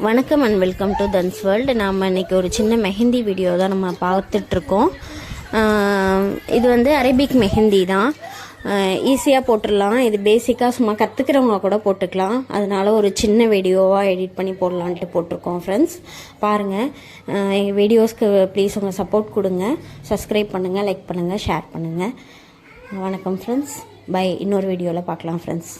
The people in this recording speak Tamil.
வணக்கம் and welcome to thanks world. நாம் இன்றைக்கி ஒரு சின்ன மெஹந்தி வீடியோ தான் நம்ம பார்த்துட்ருக்கோம். இது வந்து அரபிக் மெஹந்தி தான். ஈஸியாக போட்டுடலாம். இது பேசிக்காக சும்மா கற்றுக்கிறவங்க கூட போட்டுக்கலாம். அதனால் ஒரு சின்ன வீடியோவாக எடிட் பண்ணி போடலான்ட்டு போட்டிருக்கோம். ஃப்ரெண்ட்ஸ் பாருங்கள், எங்கள் வீடியோஸ்க்கு ப்ளீஸ் உங்கள் சப்போர்ட் கொடுங்க. சப்ஸ்கிரைப் பண்ணுங்கள், லைக் பண்ணுங்கள், ஷேர் பண்ணுங்கள். வணக்கம் ஃப்ரெண்ட்ஸ், பை. இன்னொரு வீடியோவில் பார்க்கலாம் ஃப்ரெண்ட்ஸ்.